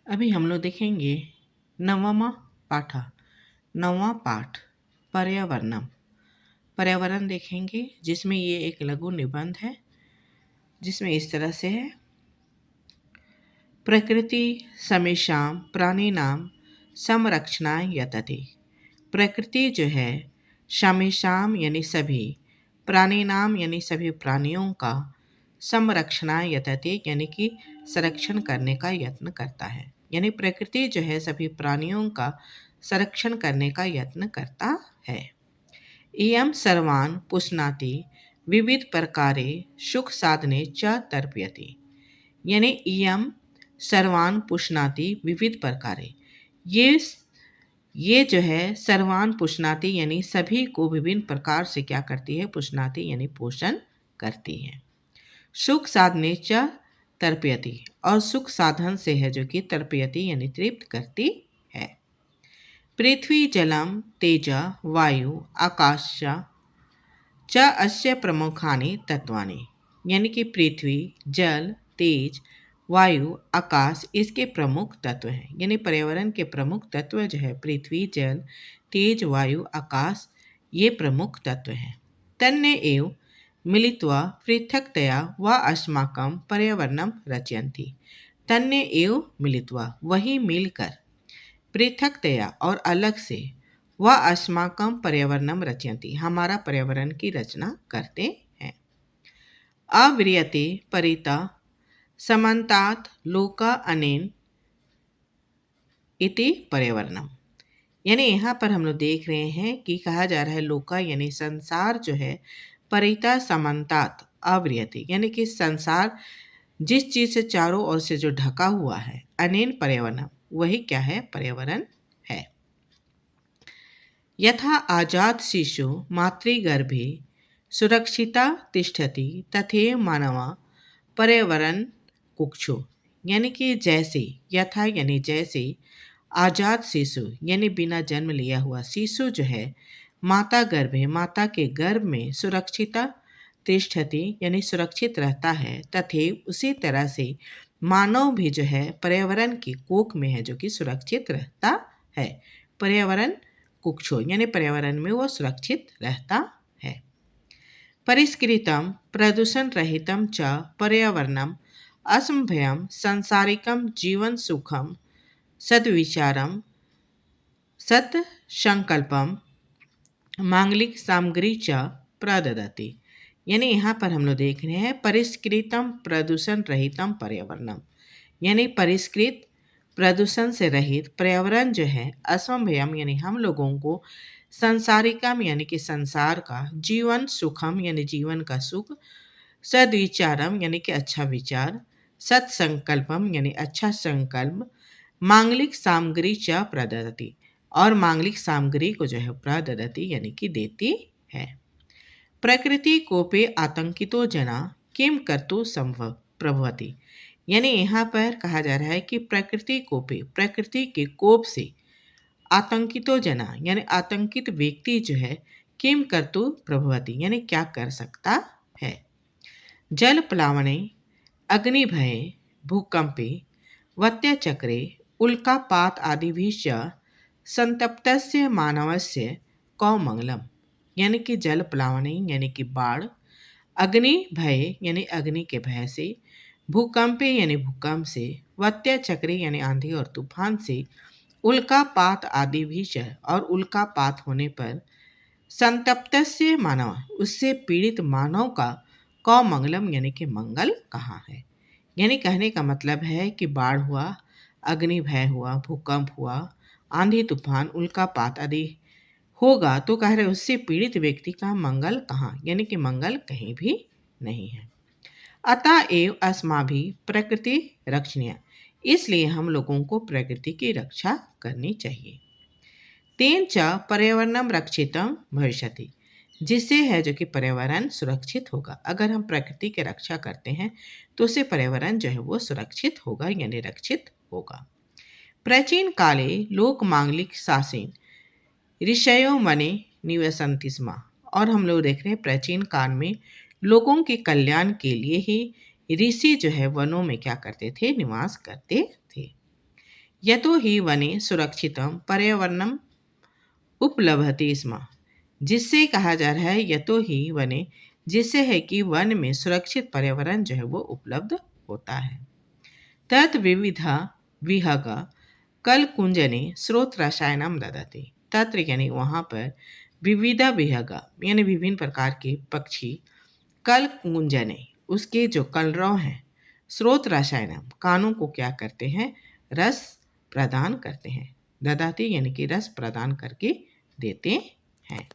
अभी हम लोग देखेंगे नवमा पाठा नौवां पाठ पर्यावरणम। पर्यावरण देखेंगे जिसमें ये एक लघु निबंध है जिसमें इस तरह से है। प्रकृति समेषां प्राणिनां संरक्षणाय यतते। प्रकृति जो है समेषां यानी सभी, प्राणिनां यानी सभी प्राणियों का, संरक्षणाय यतते यानी कि संरक्षण करने का यत्न करता है। यानी प्रकृति जो है सभी प्राणियों का संरक्षण करने का यत्न करता है। इयं सर्वान् पुष्णाति विविध प्रकारे सुख साधने च तर्पयति। यानी इयं सर्वान् पुष्णाति विविध प्रकारे, ये जो है सर्वान् पुष्णाति यानी सभी को विभिन्न प्रकार से क्या करती है, पुष्णाति यानी पोषण करती है। सुख साधने च तर्पयति, और सुख साधन से है जो कि तर्पयति यानी तृप्त करती है। पृथ्वी जलम तेज वायु आकाश च अस्य प्रमुखानि तत्वानि। यानी कि पृथ्वी जल तेज वायु आकाश इसके प्रमुख तत्व हैं। यानी पर्यावरण के प्रमुख तत्व जो है पृथ्वी जल तेज वायु आकाश, ये प्रमुख तत्व हैं। तन्ने एव मिलित्वा पृथक्तया व अस्माकं पर्यावरणं रचयन्ति। तन्ने एव मिलित्वा वही मिलकर, पृथक्तया और अलग से, व अस्माकं पर्यावरणं रचयन्ति हमारा पर्यावरण की रचना करते हैं। अव्रियते परिता समन्तात् लोका अनेन इति पर्यावरणम। यानी यहाँ पर हम लोग देख रहे हैं कि कहा जा रहा है लोका यानी संसार जो है परिता समन्तात अव्रियते, यानी कि संसार जिस चीज से चारों ओर से जो ढका हुआ है, अनेन पर्यावरणम वही क्या है, पर्यावरण है। यथा आजात शिशु मातृगर्भे सुरक्षिता तिष्ठति तथैव मानवा पर्यावरण कुक्षु। यानी कि जैसे, यथा यानी जैसे, आजाद शिशु यानी बिना जन्म लिया हुआ शिशु जो है माता गर्भे माता के गर्भ में सुरक्षिता तिष्ठति यानी सुरक्षित रहता है, तथैव उसी तरह से मानव भी जो है पर्यावरण की कोख में है जो कि सुरक्षित रहता है। पर्यावरण कुक्षो यानी पर्यावरण में वो सुरक्षित रहता है। परिष्कृतं प्रदूषण रहितं च पर्यावरणम् असंभयं सांसारिकं जीवन सुखम सद्विचारम सत्संकल्पम मांगलिक सामग्री च प्रददति। यानी यहाँ पर हम लोग देख रहे हैं परिष्कृतम प्रदूषण रहितम पर्यावरणम, यानी परिष्कृत प्रदूषण से रहित पर्यावरण जो है असंभयम यानी हम लोगों को, संसारिकम यानी कि संसार का, जीवन सुखम यानी जीवन का सुख, सद्विचारम यानी कि अच्छा विचार, सत्संकल्पम यानी अच्छा संकल्प, मांगलिक सामग्री च प्रददति और मांगलिक सामग्री को जो है प्रददति यानी कि देती है। प्रकृति कोपे आतंकितो जना किम कर्तु संभव प्रभवति। यानी यहाँ पर कहा जा रहा है कि प्रकृति कोपे, प्रकृति के कोप से, आतंकितो जना यानी आतंकित व्यक्ति जो है, किम कर्तु प्रभवति यानी क्या कर सकता है। जल प्लावने अग्निभये भूकंपे वत्यचक्रे उल्कापात आदिभिश्च संतप्तस्य मानवस्य कौ मंगलम। यानी कि जल प्लावने यानी कि बाढ़, अग्नि भय यानी अग्नि के भय से, भूकंपे यानी भूकंप से, वत्यचक्रे यानी आंधी और तूफान से, उल्कापात आदि भी और उल्कापात होने पर, संतप्तस्य मानव उससे पीड़ित मानव का कौ मंगलम यानी कि मंगल कहाँ है। यानी कहने का मतलब है कि बाढ़ हुआ, अग्नि भय हुआ, भूकंप हुआ, आंधी तूफान उल्कापात आदि होगा तो कह रहे उससे पीड़ित व्यक्ति का मंगल कहाँ, यानी कि मंगल कहीं भी नहीं है। अतः एव अस्माभिः प्रकृति रक्षणीय, इसलिए हम लोगों को प्रकृति की रक्षा करनी चाहिए। तेन च पर्यावरणम रक्षितम भविष्यति, जिससे है जो कि पर्यावरण सुरक्षित होगा। अगर हम प्रकृति की रक्षा करते हैं तो उससे पर्यावरण जो है वो सुरक्षित होगा यानी रक्षित होगा। प्राचीन काले लोक मांगलिक शासन ऋषयों मने निवसन्ति स्म, और हम लोग देख रहे हैं प्राचीन काल में लोगों के कल्याण के लिए ही ऋषि जो है वनों में क्या करते थे, निवास करते थे। यतो हि वने सुरक्षितं पर्यावरणम् उपलभते स्म। जिससे कहा जा रहा है यतो ही वने, जिससे है कि वन में सुरक्षित पर्यावरण जो है वो उपलब्ध होता है। तत् विविधा विहग कल कुंजने स्रोत रसायनम ददति। तत्र यानी वहाँ पर विविधा विहग यानी विभिन्न प्रकार के पक्षी कल कुंजने उसके जो कलरव हैं, स्रोत रसायनम कानों को क्या करते हैं, रस प्रदान करते हैं। ददाती यानी कि रस प्रदान करके देते हैं।